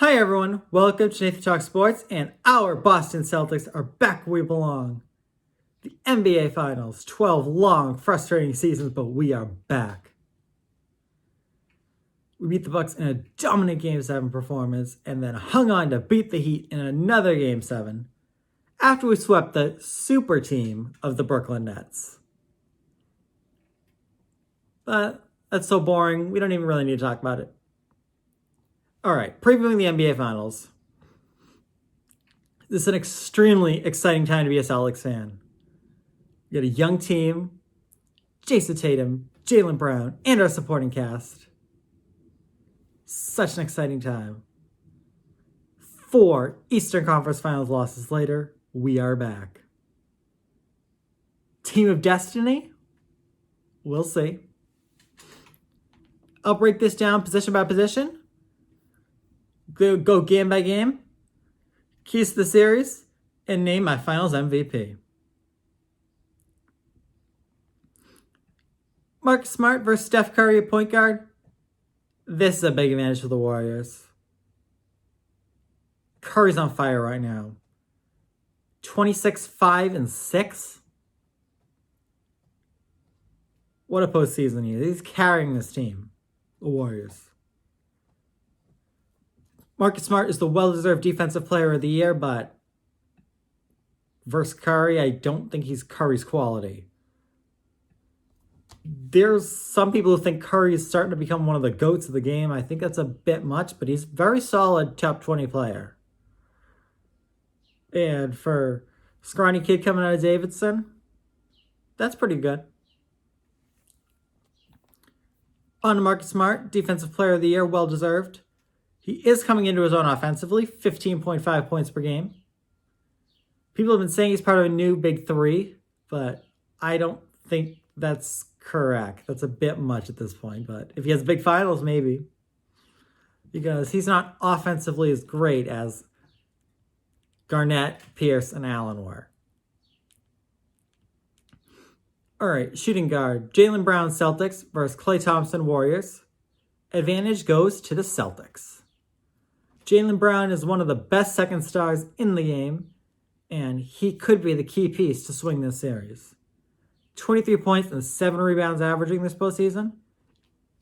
Hi everyone, welcome to Nathan Talk Sports, and our Boston Celtics are back where we belong. The NBA Finals, 12 long, frustrating seasons, but we are back. We beat the Bucks in a dominant Game 7 performance, and then hung on to beat the Heat in another Game 7, after we swept the super team of the Brooklyn Nets. But that's so boring, we don't even really need to talk about it. Alright, previewing the NBA Finals. This is an extremely exciting time to be a Celtics fan. You got a young team, Jason Tatum, Jaylen Brown, and our supporting cast. Such an exciting time. 4 Eastern Conference Finals losses later, we are back. Team of Destiny? We'll see. I'll break this down position by position. Go game by game, keys to the series, and name my finals MVP. Marcus Smart versus Steph Curry at point guard. This is a big advantage for the Warriors. Curry's on fire right now. 26, 5, and 6. What a postseason he is. He's carrying this team, the Warriors. Marcus Smart is the well-deserved Defensive Player of the Year, but versus Curry, I don't think he's Curry's quality. There's some people who think Curry is starting to become one of the GOATs of the game. I think that's a bit much, but he's a very solid top 20 player. And for scrawny kid coming out of Davidson, that's pretty good. On to Marcus Smart, Defensive Player of the Year, well-deserved. He is coming into his own offensively, 15.5 points per game. People have been saying he's part of a new big three, but I don't think that's correct. That's a bit much at this point, but if he has big finals, maybe. Because he's not offensively as great as Garnett, Pierce, and Allen were. All right, shooting guard. Jaylen Brown, Celtics versus Klay Thompson, Warriors. Advantage goes to the Celtics. Jaylen Brown is one of the best second stars in the game, and he could be the key piece to swing this series. 23 points and 7 rebounds averaging this postseason.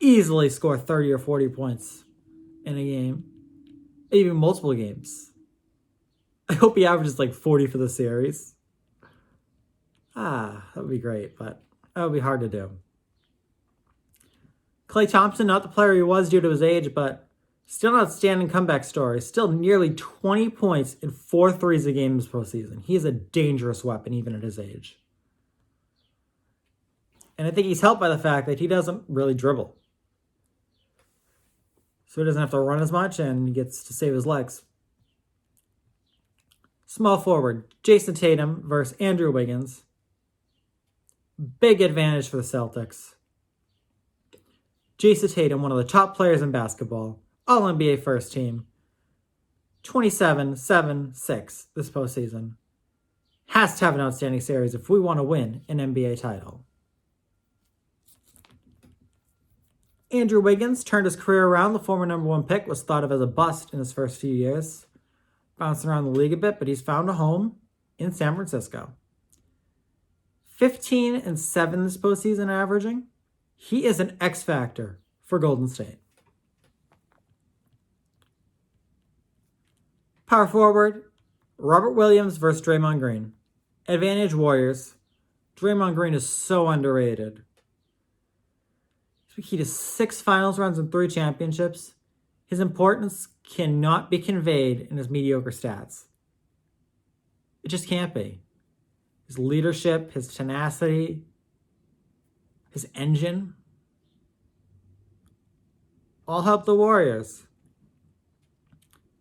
Easily score 30 or 40 points in a game. Even multiple games. I hope he averages like 40 for the series. That would be great, but that would be hard to do. Klay Thompson, not the player he was due to his age, but still an outstanding comeback story. Still nearly 20 points and 4 threes a game this postseason. He is a dangerous weapon even at his age. And I think he's helped by the fact that he doesn't really dribble. So he doesn't have to run as much and he gets to save his legs. Small forward, Jason Tatum versus Andrew Wiggins. Big advantage for the Celtics. Jason Tatum, one of the top players in basketball. All-NBA first team. 27, 7, 6 this postseason. Has to have an outstanding series if we want to win an NBA title. Andrew Wiggins turned his career around. The former number 1 pick was thought of as a bust in his first few years. Bouncing around the league a bit, but he's found a home in San Francisco. 15 and 7 this postseason averaging. He is an X factor for Golden State. Power forward, Robert Williams versus Draymond Green. Advantage Warriors. Draymond Green is so underrated. He's key to 6 finals runs and 3 championships. His importance cannot be conveyed in his mediocre stats. It just can't be. His leadership, his tenacity, his engine, all help the Warriors.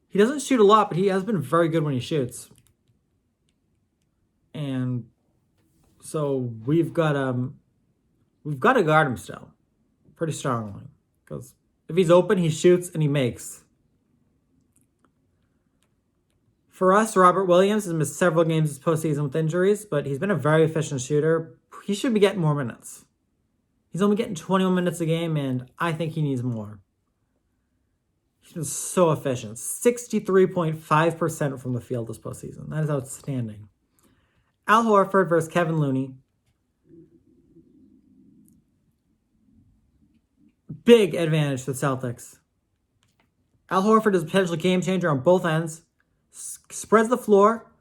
He doesn't shoot a lot, but he has been very good when he shoots. And so we've got to guard him still pretty strongly. Because if he's open, he shoots and he makes. For us, Robert Williams has missed several games this postseason with injuries, but he's been a very efficient shooter. He should be getting more minutes. He's only getting 21 minutes a game, and I think he needs more. He's been so efficient. 63.5% from the field this postseason. That is outstanding. Al Horford versus Kevin Looney. Big advantage for the Celtics. Al Horford is a potential game changer on both ends. Spreads the floor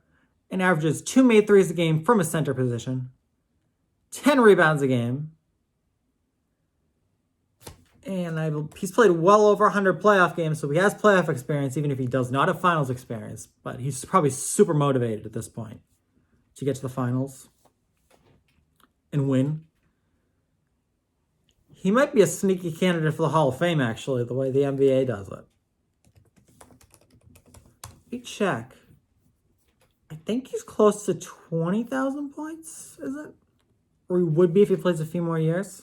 and averages 2 made threes a game from a center position. 10 rebounds a game. And he's played well over 100 playoff games, so he has playoff experience, even if he does not have finals experience. But he's probably super motivated at this point to get to the finals and win. He might be a sneaky candidate for the Hall of Fame, actually, the way the NBA does it. Let me check. I think he's close to 20,000 points, is it? Or he would be if he plays a few more years.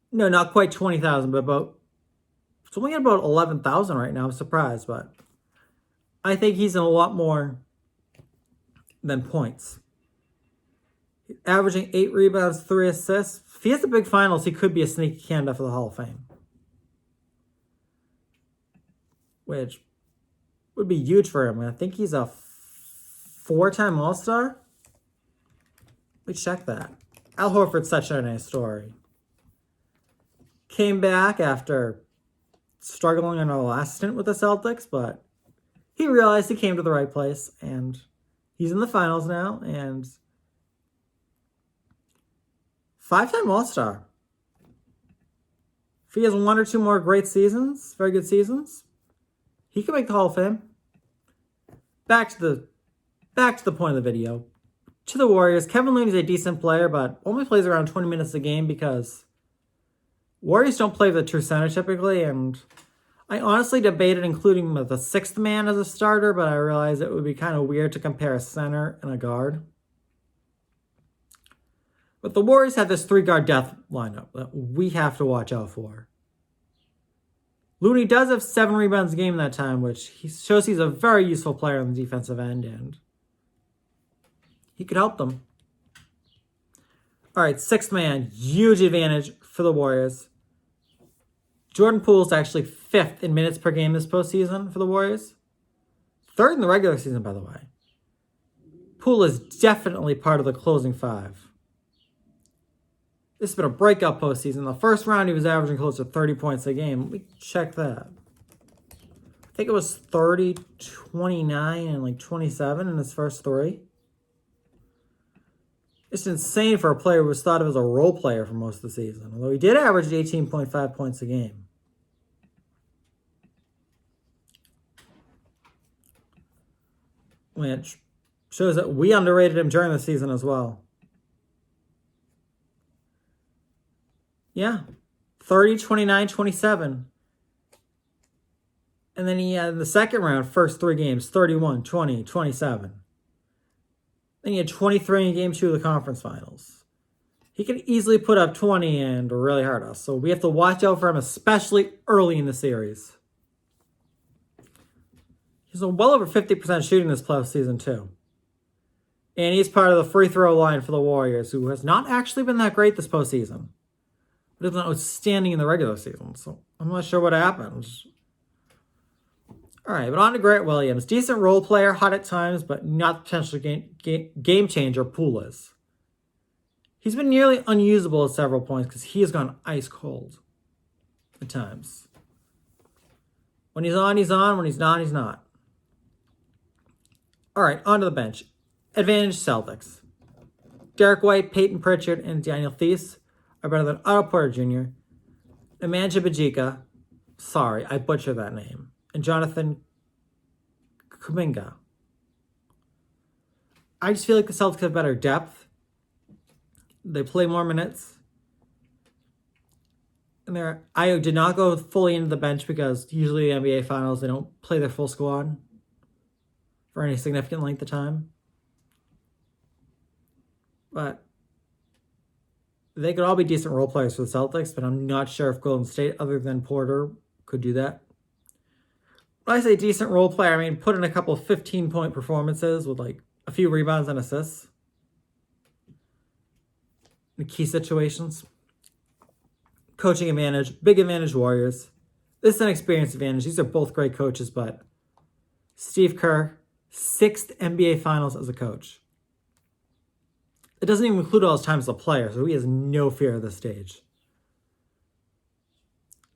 No, not quite 20,000, but it's only at about 11,000 right now. I'm surprised, but I think he's in a lot more than points. Averaging 8 rebounds, 3 assists. If he has the big finals, he could be a sneaky candidate for the Hall of Fame, which would be huge for him. I think he's a 4-time All-Star. Let me check that. Al Horford's such a nice story. Came back after struggling in our last stint with the Celtics, but he realized he came to the right place, and he's in the finals now, and 5-time All-Star. If he has 1 or 2 more great seasons, very good seasons, he could make the Hall of Fame. Back to the point of the video. To the Warriors, Kevin Looney is a decent player, but only plays around 20 minutes a game because Warriors don't play with a true center typically, and I honestly debated including him as a 6th man as a starter, but I realized it would be kind of weird to compare a center and a guard. But the Warriors have this 3-guard death lineup that we have to watch out for. Looney does have 7 rebounds a game in that time, which shows he's a very useful player on the defensive end, and he could help them. All right, 6th man, huge advantage for the Warriors. Jordan Poole's actually 5th in minutes per game this postseason for the Warriors. 3rd in the regular season, by the way. Poole is definitely part of the closing 5. This has been a breakout postseason. The first round, he was averaging close to 30 points a game. Let me check that. I think it was 30, 29, and like 27 in his first 3. It's insane for a player who was thought of as a role player for most of the season, although he did average 18.5 points a game. Which shows that we underrated him during the season as well. Yeah, 30, 29, 27. And then he had in the second round, first 3 games, 31, 20, 27. Then he had 23 in game 2 of the conference finals. He could easily put up 20 and really hurt us. So we have to watch out for him, especially early in the series. He's well over 50% shooting this postseason too. And he's part of the free throw line for the Warriors, who has not actually been that great this postseason. But it's not outstanding in the regular season. So I'm not sure what happens. All right, but on to Grant Williams. Decent role player, hot at times, but not potentially game changer. Poole is. He's been nearly unusable at several points because he has gone ice cold at times. When he's on, he's on. When he's not, he's not. All right, on to the bench. Advantage Celtics. Derek White, Peyton Pritchard, and Daniel Theis are better than Otto Porter Jr., Nemanja Bjelica, sorry, I butchered that name, and Jonathan Kuminga. I just feel like the Celtics have better depth. They play more minutes. And I did not go fully into the bench because usually NBA Finals, they don't play their full squad for any significant length of time. But they could all be decent role players for the Celtics, but I'm not sure if Golden State, other than Porter, could do that. When I say decent role player, I mean put in a couple of 15-point performances with like a few rebounds and assists in key situations. Coaching advantage, big advantage Warriors. This is an experience advantage. These are both great coaches, but Steve Kerr, 6th NBA Finals as a coach. It doesn't even include all his time as a player, so he has no fear at this stage.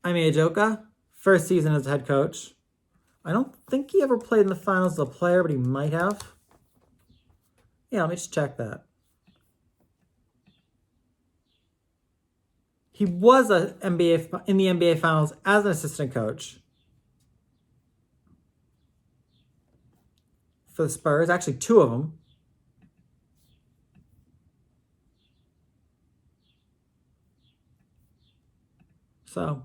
Ime Udoka, first season as a head coach. I don't think he ever played in the finals as a player, but he might have. Yeah, let me just check that. He was in the NBA Finals as an assistant coach for the Spurs. Actually, 2 of them. So,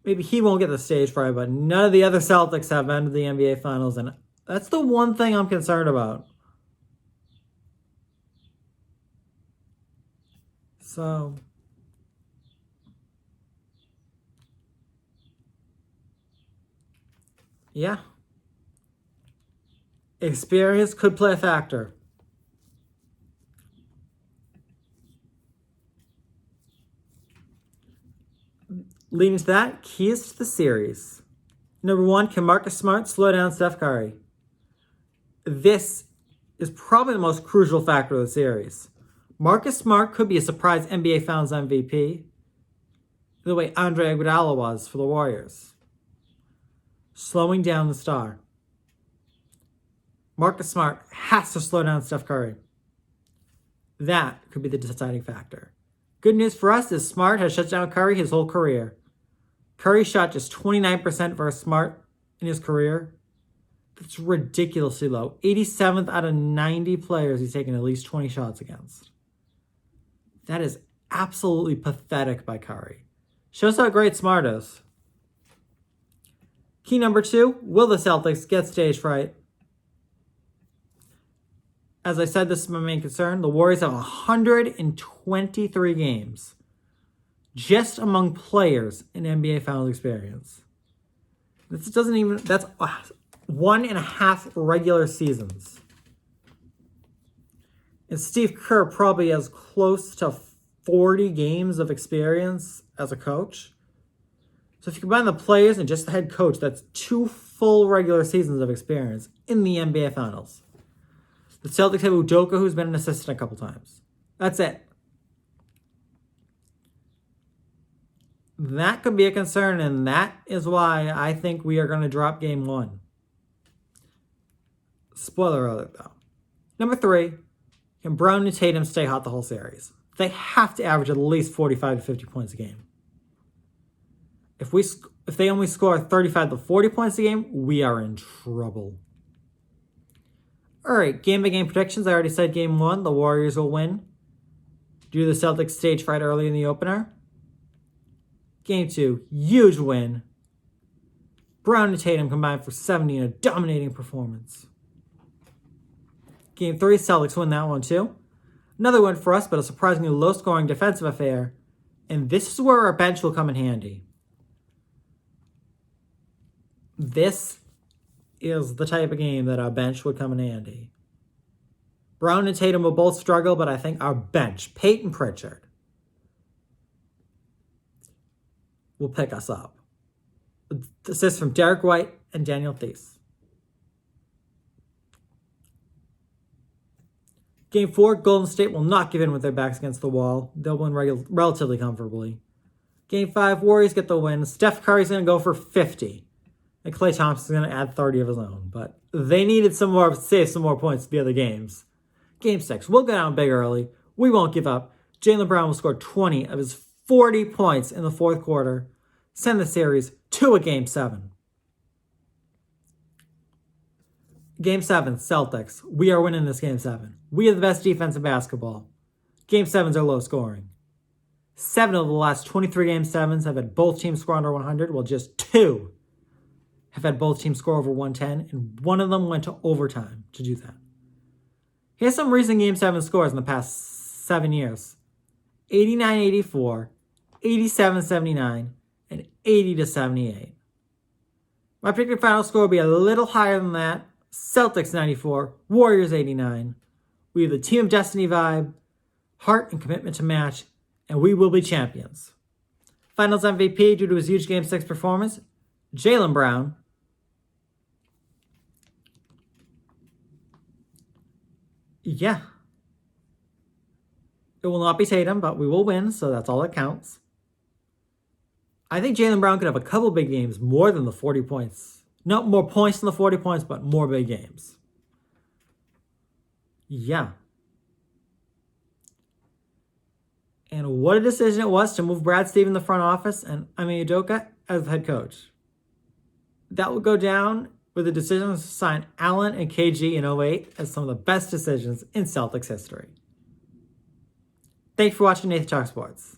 maybe he won't get the stage fright, but none of the other Celtics have been to the NBA Finals, and that's the one thing I'm concerned about. So, yeah. Experience could play a factor. Leading to that, keys to the series. Number 1, can Marcus Smart slow down Steph Curry? This is probably the most crucial factor of the series. Marcus Smart could be a surprise NBA Finals MVP, the way Andre Iguodala was for the Warriors. Slowing down the star. Marcus Smart has to slow down Steph Curry. That could be the deciding factor. Good news for us is Smart has shut down Curry his whole career. Curry shot just 29% versus Smart in his career. That's ridiculously low. 87th out of 90 players he's taken at least 20 shots against. That is absolutely pathetic by Curry. Shows how great Smart is. Key number 2, will the Celtics get stage fright? As I said, this is my main concern. The Warriors have 123 games just among players in NBA Finals experience. That's 1.5 regular seasons. And Steve Kerr probably has close to 40 games of experience as a coach. So if you combine the players and just the head coach, that's 2 full regular seasons of experience in the NBA Finals. The Celtics have Udoka, who's been an assistant a couple times. That's it. That could be a concern, and that is why I think we are going to drop game 1. Spoiler alert, though. Number 3, can Brown and Tatum stay hot the whole series? They have to average at least 45 to 50 points a game. If they only score 35 to 40 points a game, we are in trouble. All right, game-by-game predictions. I already said game 1, the Warriors will win. Do the Celtics stage fright early in the opener. Game 2, huge win. Brown and Tatum combined for 70 in a dominating performance. Game 3, Celtics win that one too. Another win for us, but a surprisingly low-scoring defensive affair. And this is where our bench will come in handy. This is the type of game that our bench would come in handy. Brown and Tatum will both struggle, but I think our bench, Peyton Pritchard, will pick us up. Assists from Derek White and Daniel Theis. Game 4, Golden State will not give in with their backs against the wall. They'll win relatively comfortably. Game 5, Warriors get the win. Steph Curry's going to go for 50. And Klay Thompson's going to add 30 of his own. But they needed save some more points to the other games. Game 6, we'll go down big early. We won't give up. Jaylen Brown will score 20 of his 40 points in the 4th quarter. Send the series to a Game 7. Game 7, Celtics. We are winning this Game 7. We have the best defense in basketball. Game 7s are low scoring. 7 of the last 23 Game 7s have had both teams score under 100, while just 2 have had both teams score over 110, and one of them went to overtime to do that. Here's some recent Game 7 scores in the past 7 years. 89-84, 87-79, and 80-78. My predicted final score will be a little higher than that, Celtics 94, Warriors 89. We have the team of destiny vibe, heart and commitment to match, and we will be champions. Finals MVP due to his huge Game 6 performance, Jaylen Brown. Yeah. It will not be Tatum, but we will win, so that's all that counts. I think Jaylen Brown could have a couple big games, more than the 40 points. Not more points than the 40 points, but more big games. Yeah. And what a decision it was to move Brad Stevens in the front office and Ime Udoka as head coach. That will go down with the decision to sign Allen and KG in 08 as some of the best decisions in Celtics history. Thanks for watching Nathan Talk Sports.